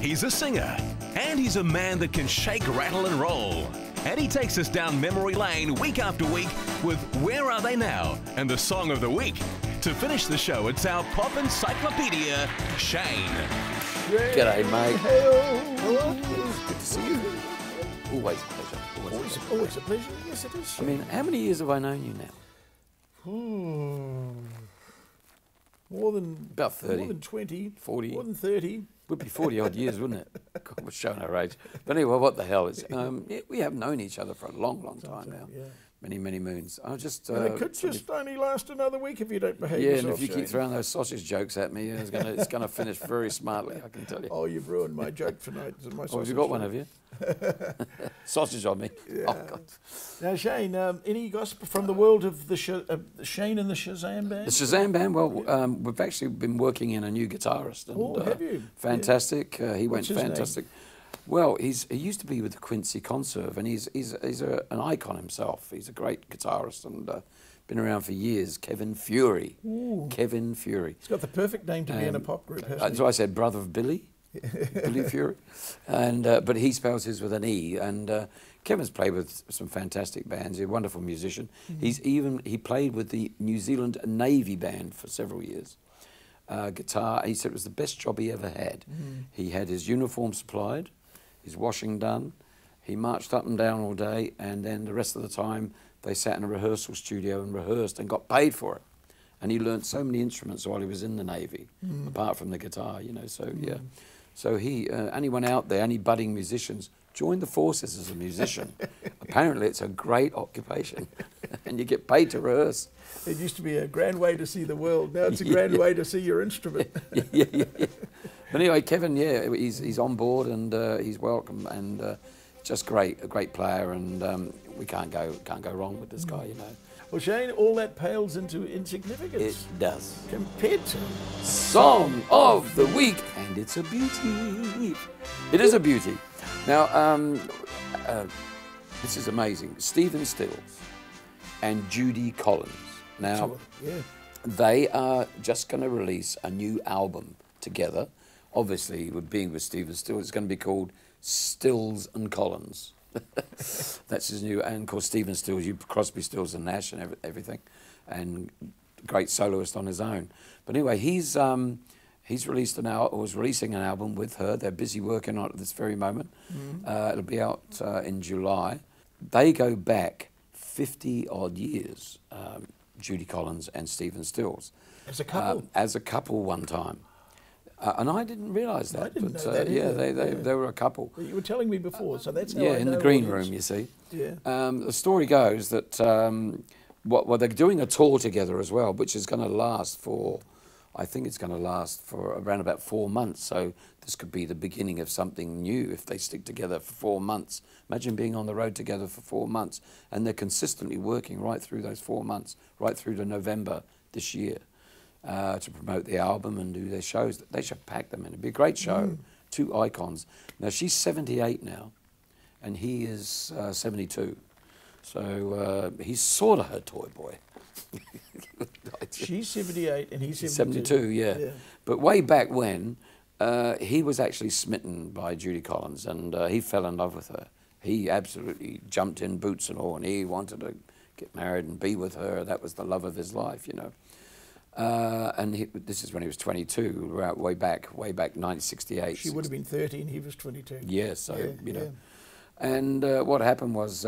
He's a singer, and he's a man that can shake, rattle, and roll. And he takes us down memory lane week after week with Where Are They Now? And the Song of the Week. To finish the show, it's our pop encyclopedia, Shane. G'day, mate. Hello. Good to see you. Always a pleasure. Always a pleasure. Yes, it is. I mean, how many years have I known you now? More than About 30. More than 20. 40. More than 30. Would be 40 odd years, wouldn't it? God, we're showing our age. But anyway, what the hell is? Yeah, we have known each other for a long, long time now. Yeah. Many, many moons. I just. And it could just only last another week if you don't behave yeah, yourself. and if you Shane. keep throwing those sausage jokes at me, it's gonna finish very smartly. I can tell you. Oh, you've ruined my joke tonight. My Oh, have you got one? Have you? Sausage on me. Yeah. Oh God. Now, Shane, any gossip from the world of the Shane and the Shazam band? The Shazam band. Well, we've actually been working in a new guitarist. And, Oh, have you? Fantastic. He What's went his fantastic. Well, he used to be with the Quincy Conserve, and he's an icon himself. He's a great guitarist and been around for years. Kevin Fury. Ooh. Kevin Fury. He's got the perfect name to be in a pop group, hasn't he? So I said brother of Billy, Billy Fury, and but he spells his with an E. And Kevin's played with some fantastic bands. He's a wonderful musician. Mm-hmm. He played with the New Zealand Navy band for several years. Guitar. He said it was the best job he ever had. He had his uniform supplied, his washing done. He marched up and down all day, and then the rest of the time they sat in a rehearsal studio and rehearsed and got paid for it. And he learnt so many instruments while he was in the Navy, apart from the guitar, you know. So yeah, so he anyone out there, any budding musicians, join the forces as a musician. Apparently, it's a great occupation, and you get paid to rehearse. It used to be a grand way to see the world. Now it's a grand way to see your instrument. yeah. But anyway, Kevin, yeah, he's on board and he's welcome and just great, a great player, and we can't go wrong with this guy, you know. Well, Shane, all that pales into insignificance. It does. Compared to Song of the Week, and it's a beauty. It is a beauty. Now, this is amazing. Stephen Stills and Judy Collins. Now, they are just going to release a new album together. Obviously, with being with Stephen Stills, it's going to be called Stills and Collins. That's his new, and of course Stephen Stills, Crosby, Stills and Nash and everything, and great soloist on his own. But anyway, he's released was releasing an album with her. They're busy working on it at this very moment. It'll be out in July. They go back 50 odd years, Judy Collins and Stephen Stills. As a couple? As a couple one time. And I didn't realise that. I didn't but, know that yeah, either. they were a couple. You were telling me before, so that's how Yeah, I in know the green all this. room, you see. Yeah. The story goes that they're doing a tour together as well, which is going to last for, I think it's going to last for around about 4 months. So this could be the beginning of something new if they stick together for 4 months. Imagine being on the road together for 4 months, and they're consistently working right through those 4 months, right through to November this year. To promote the album and do their shows. They should pack them in. It'd be a great show. Two icons. Now, she's 78 now, and he is 72. So he's sort of her toy boy. She's 78 and he's 72. 72, yeah. But way back when, he was actually smitten by Judy Collins, and he fell in love with her. He absolutely jumped in, boots and all, and he wanted to get married and be with her. That was the love of his life, you know. And this is when he was 22, way back 1968. She would have been 30 and he was 22. Yeah, so, you know. And what happened was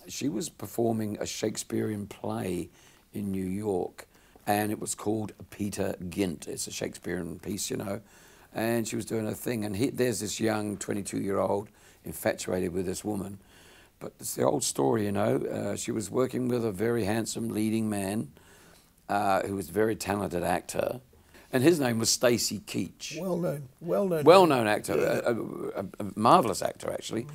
she was performing a Shakespearean play in New York, and it was called Peter Gynt. It's a Shakespearean piece, you know. And she was doing her thing, and there's this young 22-year-old infatuated with this woman. But it's the old story, you know. She was working with a very handsome leading man, who was a very talented actor, and his name was Stacey Keach. Well-known actor, a marvellous actor, actually.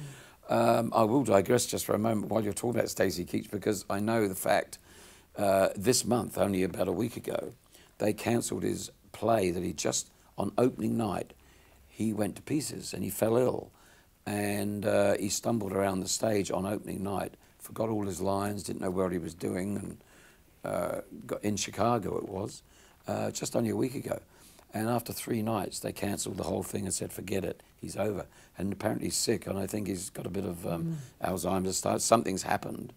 I will digress just for a moment while you're talking about Stacey Keach, because I know the fact this month, only about a week ago, they cancelled his play that he just, on opening night, he went to pieces and he fell ill, and he stumbled around the stage on opening night, forgot all his lines, didn't know what he was doing, and got in Chicago it was, just only a week ago. And after 3 nights, they cancelled the whole thing and said, forget it, he's over. And apparently he's sick, and I think he's got a bit of Alzheimer's. Something's happened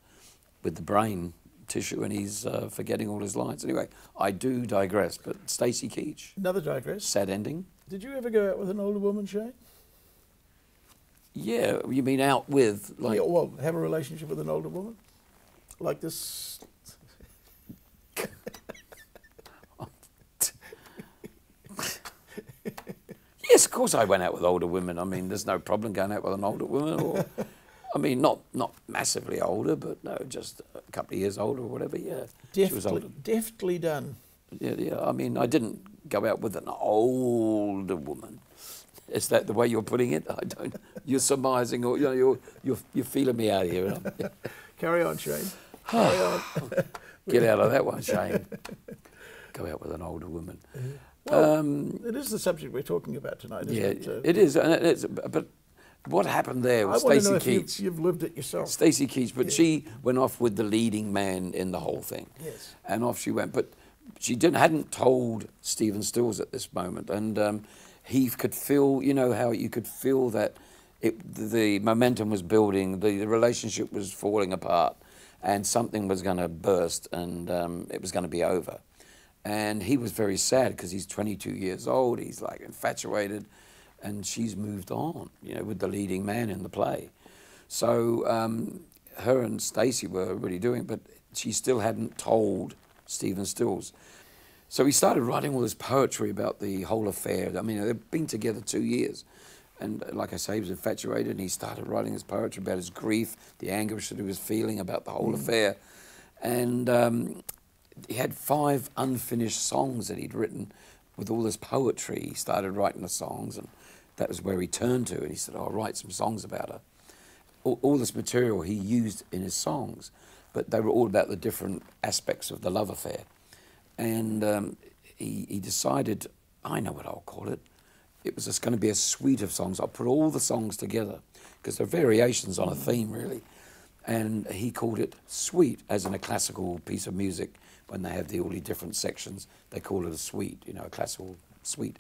with the brain tissue, and he's forgetting all his lines. Anyway, I do digress, but Stacey Keach. Another digress. Sad ending. Did you ever go out with an older woman, Shane? Yeah, you mean out with, like... Yeah, well, have a relationship with an older woman? Like this... Yes, of course I went out with older women. I mean, there's no problem going out with an older woman. Or, I mean, not massively older, but no, just a couple of years older or whatever, yeah. She was older. Deftly done. Yeah, I mean, I didn't go out with an older woman. Is that the way you're putting it? I don't. You're surmising, or you're feeling me out here. Carry on, Shane. Carry on. Get out of that one, Shane. Go out with an older woman. Well, it is the subject we're talking about tonight, isn't it? It is. And it's, but what happened there was Stacey Keach. You've lived it yourself. Stacey Keach, but she went off with the leading man in the whole thing. Yes. And off she went. But she hadn't told Stephen Stills at this moment. And he could feel, you know, how you could feel that the momentum was building, the relationship was falling apart, and something was going to burst, and it was going to be over. And he was very sad because he's 22 years old, he's like infatuated, and she's moved on, you know, with the leading man in the play. So her and Stacey were really doing it, but she still hadn't told Stephen Stills. So he started writing all this poetry about the whole affair. I mean, they've been together 2 years. And like I say, he was infatuated, and he started writing his poetry about his grief, the anguish that he was feeling about the whole affair. And he had 5 unfinished songs that he'd written with all this poetry. He started writing the songs, and that was where he turned to. And he said, I'll write some songs about her. All this material he used in his songs, but they were all about the different aspects of the love affair. And he decided, I know what I'll call it. It was just going to be a suite of songs. I'll put all the songs together, because they're variations on a theme, really. And he called it Suite, as in a classical piece of music. When they have all the different sections, they call it a suite, you know, a classical suite.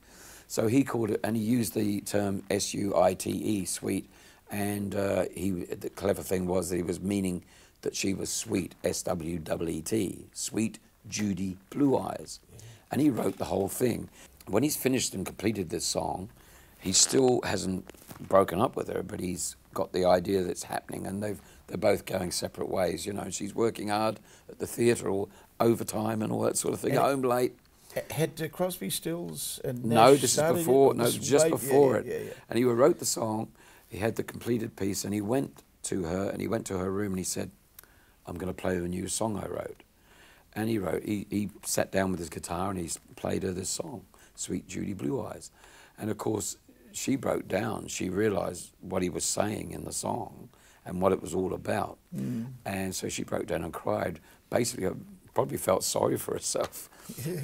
So he called it, and he used the term S-U-I-T-E, suite. And the clever thing was that he was meaning that she was sweet, S-W-E-E-T, sweet Judy Blue Eyes. And he wrote the whole thing. When he's finished and completed this song, he still hasn't broken up with her, but he's got the idea that's happening, and they're both going separate ways, you know. She's working hard at the theatre, or overtime and all that sort of thing, home late. Had Crosby, Stills and Nash No, this is started before, it? no, This just way- before yeah. it. And he wrote the song, he had the completed piece, and he went to her, and he went to her room, and he said, I'm going to play the new song I wrote. And he sat down with his guitar, and he played her this song, Sweet Judy Blue Eyes. And of course, she broke down. She realised what he was saying in the song and what it was all about. And so she broke down and cried. Basically, probably felt sorry for herself.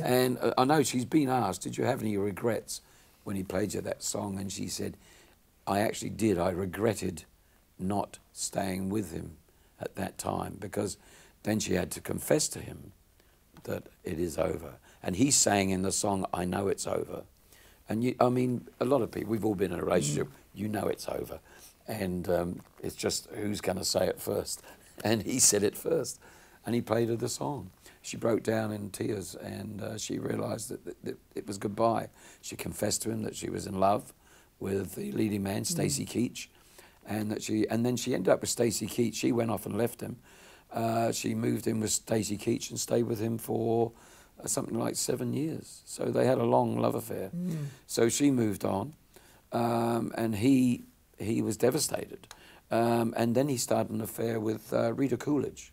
And I know she's been asked, did you have any regrets when he played you that song? And she said, I actually did. I regretted not staying with him at that time, because then she had to confess to him that it is over. And he's saying in the song, I know it's over. And I mean, a lot of people, we've all been in a relationship, you know it's over. And it's just who's going to say it first. And he said it first. And he played her the song. She broke down in tears, and she realised that it was goodbye. She confessed to him that she was in love with the leading man, Stacey Keach, and then she ended up with Stacey Keach. She went off and left him. She moved in with Stacey Keach and stayed with him for something like 7 years. So they had a long love affair. So she moved on, and he was devastated. And then he started an affair with Rita Coolidge.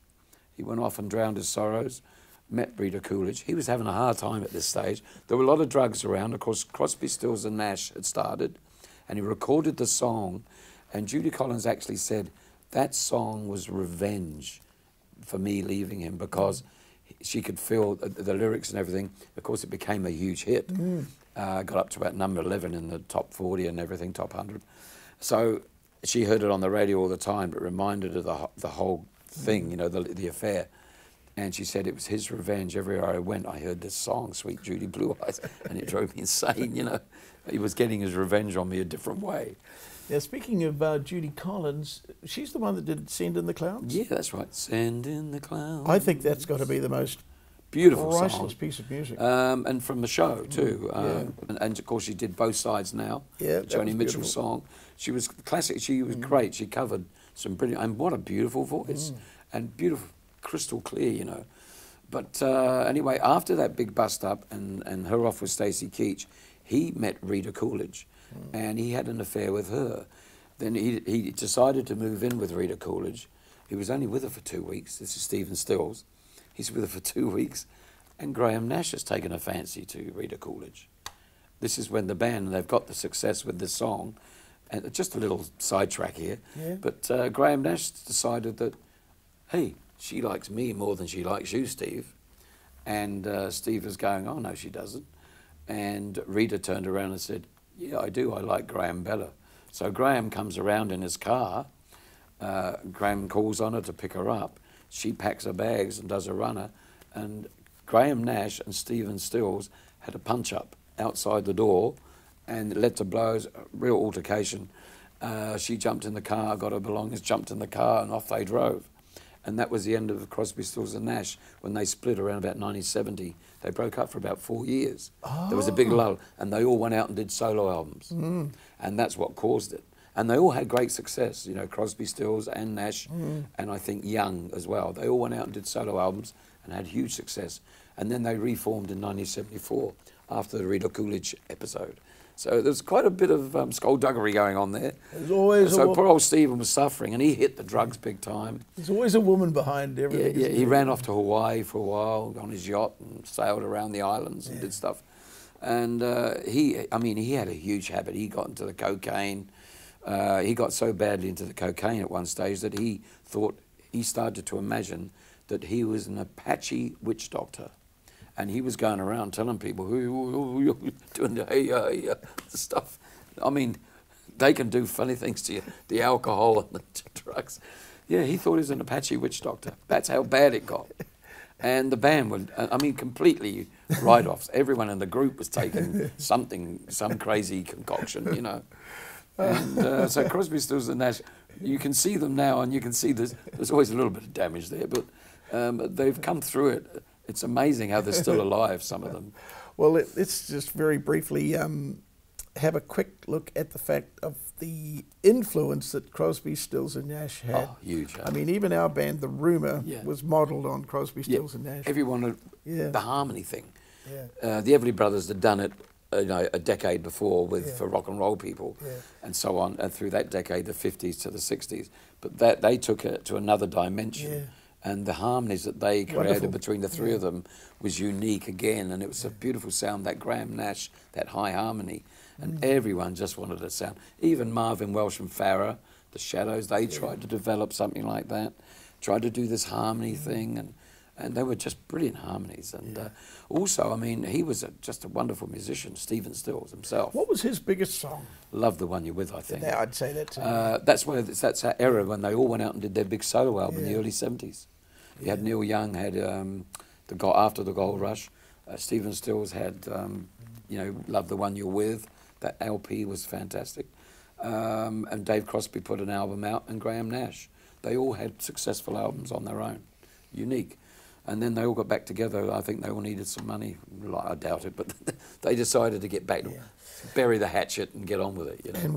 He went off and drowned his sorrows, met Rita Coolidge. He was having a hard time at this stage. There were a lot of drugs around. Of course, Crosby, Stills and Nash had started, and he recorded the song. And Judy Collins actually said, that song was revenge for me leaving him, because she could feel the lyrics and everything. Of course, it became a huge hit. Got up to about number 11 in the top 40 and everything, top 100. So she heard it on the radio all the time, but reminded her of the whole thing, you know, the affair. And she said it was his revenge. Everywhere I went, I heard this song, Sweet Judy Blue Eyes, and it drove me insane, you know. He was getting his revenge on me a different way. Now, speaking of Judy Collins, she's the one that did Send in the Clouds? Yeah, that's right. Send in the clouds. I think that's got to be the most beautiful priceless song. piece of music. And from the show, too. Yeah. And of course, she did Both Sides Now, Yeah, Joni Mitchell song. She was classic. She was great. She covered some brilliant, and what a beautiful voice. And beautiful, crystal clear, you know. But anyway, after that big bust up and her off with Stacey Keach, he met Rita Coolidge, and he had an affair with her. Then he decided to move in with Rita Coolidge. He was only with her for 2 weeks. This is Stephen Stills. He's with her for 2 weeks, and Graham Nash has taken a fancy to Rita Coolidge. This is when the band, they've got the success with this song, and just a little sidetrack here, but Graham Nash decided that, hey, she likes me more than she likes you, Steve. And Steve was going, oh, no, she doesn't. And Rita turned around and said, yeah, I do. I like Graham better. So Graham comes around in his car. Graham calls on her to pick her up. She packs her bags and does a runner. And Graham Nash and Stephen Stills had a punch-up outside the door, and it led to blows, a real altercation. She jumped in the car, got her belongings, jumped in the car, and off they drove. And that was the end of Crosby, Stills and Nash when they split around about 1970. They broke up for about 4 years. Oh. There was a big lull, and they all went out and did solo albums. And that's what caused it. And they all had great success, you know, Crosby, Stills and Nash, and I think Young as well. They all went out and did solo albums and had huge success. And then they reformed in 1974 after the Rita Coolidge episode. So there's quite a bit of skullduggery going on there. There's always so poor old Stephen was suffering, and he hit the drugs big time. There's always a woman behind everything. Yeah, he ran off to Hawaii for a while on his yacht and sailed around the islands and did stuff. And he had a huge habit. He got into the cocaine. He got so badly into the cocaine at one stage that he started to imagine that he was an Apache witch doctor. And he was going around telling people, who doing the stuff. I mean, they can do funny things to you, the alcohol and the drugs. Yeah, he thought he was an Apache witch doctor. That's how bad it got. And the band would, completely write-offs. Everyone in the group was taking some crazy concoction, you know. And so Crosby, Stills and Nash, you can see them now, and you can see there's always a little bit of damage there, but they've come through it. It's amazing how they're still alive, some of them. Well, let's just very briefly have a quick look at the fact of the influence that Crosby, Stills and Nash had. Oh, huge. I mean, even our band, The Rumour, was modelled on Crosby, Stills and Nash. Everyone, the harmony thing. Yeah. The Everly Brothers had done it a decade before for rock and roll people and so on, and through that decade, the 50s to the 60s. But they took it to another dimension. Yeah. And the harmonies that they created between the three of them was unique again, and it was a beautiful sound, that Graham Nash, that high harmony, and everyone just wanted a sound. Even Marvin Welsh and Farrah, the Shadows, they tried to develop something like that, tried to do this harmony thing, and they were just brilliant harmonies. And also, I mean, he was just a wonderful musician, Stephen Stills himself. What was his biggest song? Love the One You're With, I think. Yeah, I'd say that too. That's that era when they all went out and did their big solo album in the early 70s. You had Neil Young, had after the Gold Rush. Stephen Stills had, Love the One You're With. That LP was fantastic. And Dave Crosby put an album out, and Graham Nash. They all had successful albums on their own, unique. And then they all got back together. I think they all needed some money. I doubt it, but they decided to get back to bury the hatchet and get on with it. You know? And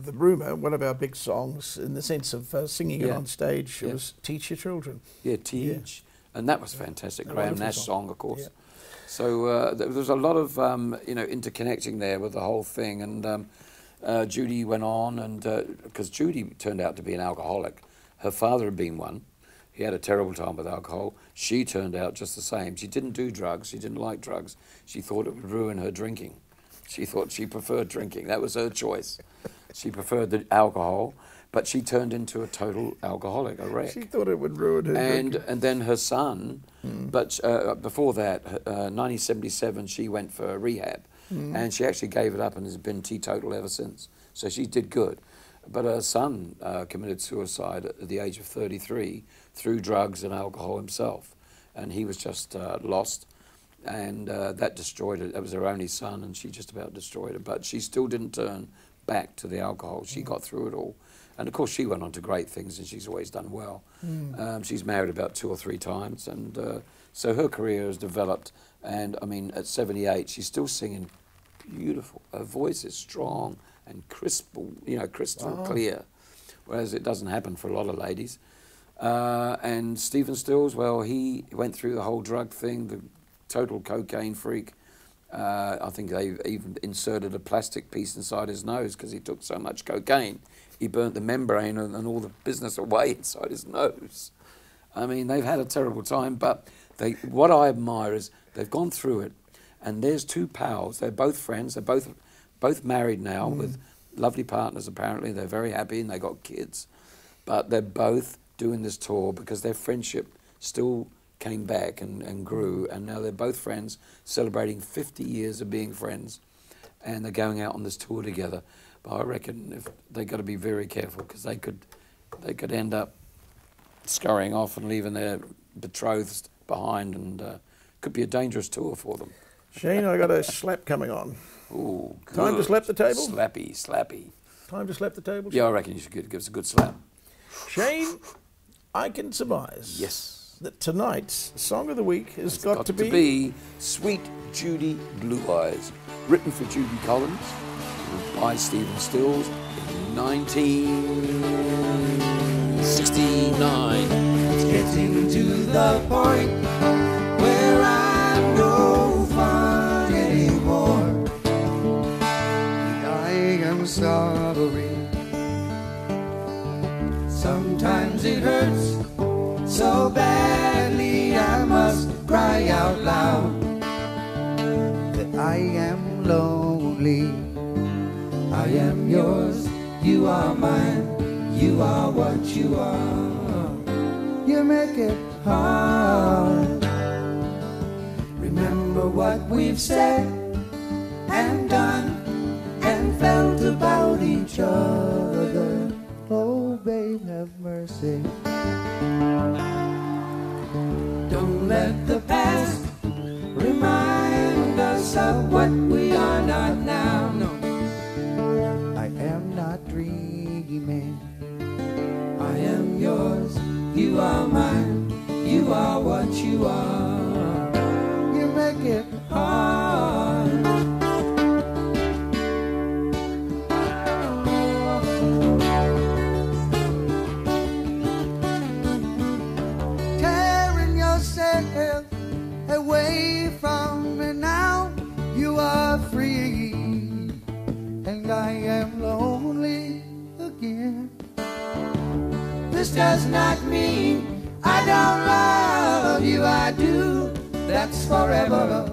The Rumour, one of our big songs in the sense of singing it on stage, was Teach Your Children. Yeah, Teach. And that was fantastic. Graham Nash song, of course. Yeah. So there was a lot of, interconnecting there with the whole thing. And Judy went on, and because Judy turned out to be an alcoholic. Her father had been one. He had a terrible time with alcohol. She turned out just the same. She didn't do drugs. She didn't like drugs. She thought it would ruin her drinking. She thought she preferred drinking. That was her choice. She preferred the alcohol, but she turned into a total alcoholic, a wreck. She thought it would ruin her drinking. And then her son, but before that, 1977, she went for rehab, and she actually gave it up and has been teetotal ever since. So she did good. But her son committed suicide at the age of 33 through drugs and alcohol himself. and he was just lost. And that destroyed it. That was her only son, and she just about destroyed it. But she still didn't turn back to the alcohol. She got through it all. And of course, she went on to great things, and she's always done well. She's married about 2 or 3 times, and so her career has developed. And I mean, at 78, she's still singing beautiful. Her voice is strong and crystal clear, whereas it doesn't happen for a lot of ladies. And Stephen Stills, well, he went through the whole drug thing, the total cocaine freak. I think they even inserted a plastic piece inside his nose because he took so much cocaine. He burnt the membrane and all the business away inside his nose. I mean, they've had a terrible time, but what I admire is they've gone through it, and there's 2 pals. They're both friends. They're both married now with lovely partners, apparently. They're very happy, and they got kids. But they're both doing this tour because their friendship still came back and grew, and now they're both friends, celebrating 50 years of being friends, and they're going out on this tour together. But I reckon they've got to be very careful, because they could end up scurrying off and leaving their betrothed behind, and could be a dangerous tour for them. Shane, I got a slap coming on. Ooh, good. Time to slap the table? Slappy. Time to slap the table? Yeah, I reckon you should give us a good slap. Shane, I can surmise. Yes. That tonight's Song of the Week has got to be Sweet Judy Blue Eyes, written for Judy Collins by Stephen Stills in 1969. It's getting to the point where I'm no fun anymore. I am sorry. Sometimes it hurts so badly I must cry out loud that I am lonely. I am yours, you are mine, you are what you are. You make it hard. Remember what we've said and done and felt about each other. Oh, babe, have mercy. Don't let the past remind us of what we are not now. No, I am not dreaming. I am yours, you are mine, you are what you are. You make it hard. Away from me now, you are free, and I am lonely again. This does not mean I don't love you, I do, that's forever,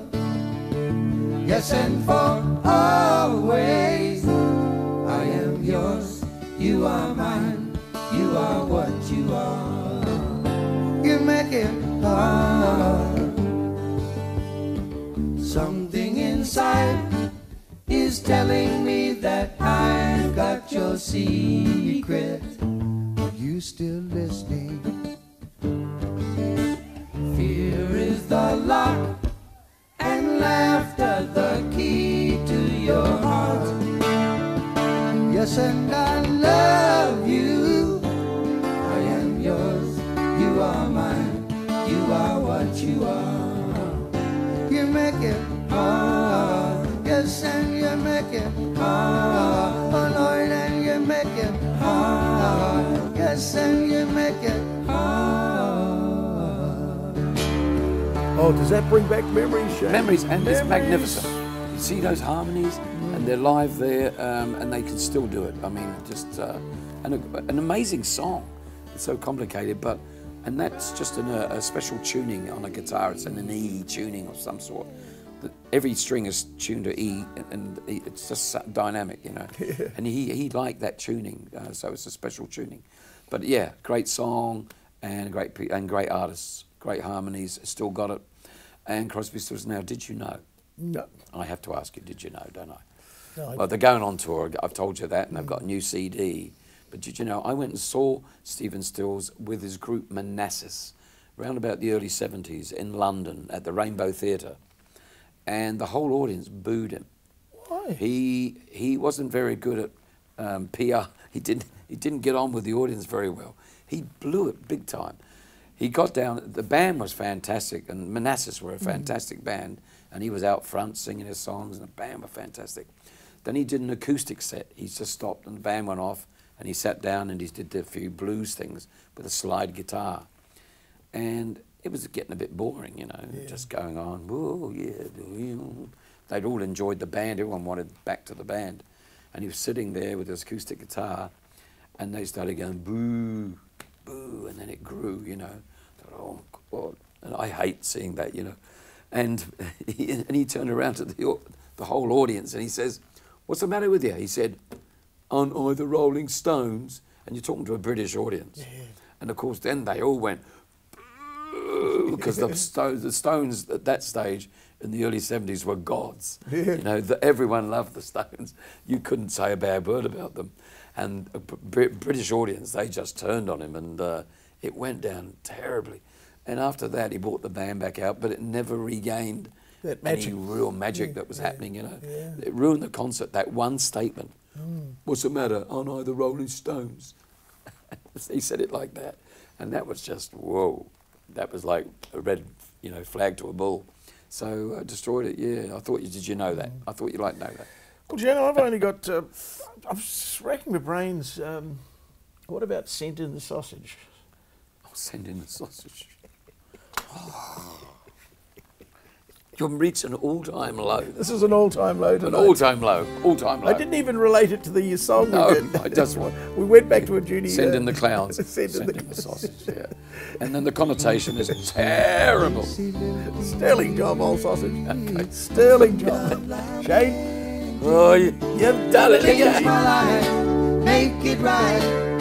yes, and for always. I am yours, you are mine, you are what you are. You make it hard. Something inside is telling me that I've got your secret. Are you still listening? Fear is the lock and laughter the key to your heart. Yes, and I love you. I am yours, you are mine, you are what you are. You make it hard, yes, and you make it hard, oh Lord, and you make it hard, yes, and you make it hard. Oh, does that bring back memories, Shane? Memories, and it's magnificent. You see those harmonies, and they're live there, and they can still do it. I mean, just an amazing song. It's so complicated, and that's just a special tuning on a guitar. It's an E tuning of some sort. Every string is tuned to E, and it's just dynamic, you know. Yeah. And he liked that tuning, so it's a special tuning. But yeah, great song and great artists, great harmonies. Still got it. And Crosby, Stills. Now, did you know? No. I have to ask you, did you know? Don't I? No. Well, they're going on tour. I've told you that, and they've got a new CD. But did you know, I went and saw Stephen Stills with his group Manassas around about the early 70s in London at the Rainbow Theatre, and the whole audience booed him. Why? He wasn't very good at PR. He didn't get on with the audience very well. He blew it big time. He got down. The band was fantastic, and Manassas were a fantastic band, and he was out front singing his songs, and the band were fantastic. Then he did an acoustic set. He just stopped, and the band went off, and he sat down and he did a few blues things with a slide guitar. And it was getting a bit boring, you know, just going on, whoa, yeah. They'd all enjoyed the band. Everyone wanted back to the band. And he was sitting there with his acoustic guitar, and they started going, boo, boo, and then it grew, you know. Oh, God. And I hate seeing that, you know. And he turned around to the whole audience, and he says, what's the matter with you? He said, aren't I the Rolling Stones? And you're talking to a British audience. Yeah. And of course, then they all went, because the Stones at that stage in the early 70s were gods. Yeah. You know, everyone loved the Stones. You couldn't say a bad word about them. And a British audience, they just turned on him, and it went down terribly. And after that, he brought the band back out, but it never regained that any real magic that was happening, you know. Yeah. It ruined the concert, that one statement. What's the matter? Aren't I the Rolling Stones? He said it like that. And that was just, whoa. That was like a red, you know, flag to a bull. So I destroyed it, yeah. Did you know that? I thought you'd like to know that. Well, Jan, I've only got, I'm racking my brains. What about Scent in the Sausage? Oh, Scent in the Sausage. Oh. You've reached an all-time low. This is an all-time low tonight. An all-time low, all-time low. I didn't even relate it to the song no, we did. I just want... We went back to a Judy... Send in the clowns. Send in the sausage, yeah. And then the connotation is terrible. Sterling job, old sausage. Okay. Sterling job. Shane? Oh, you've done it again. Make it right.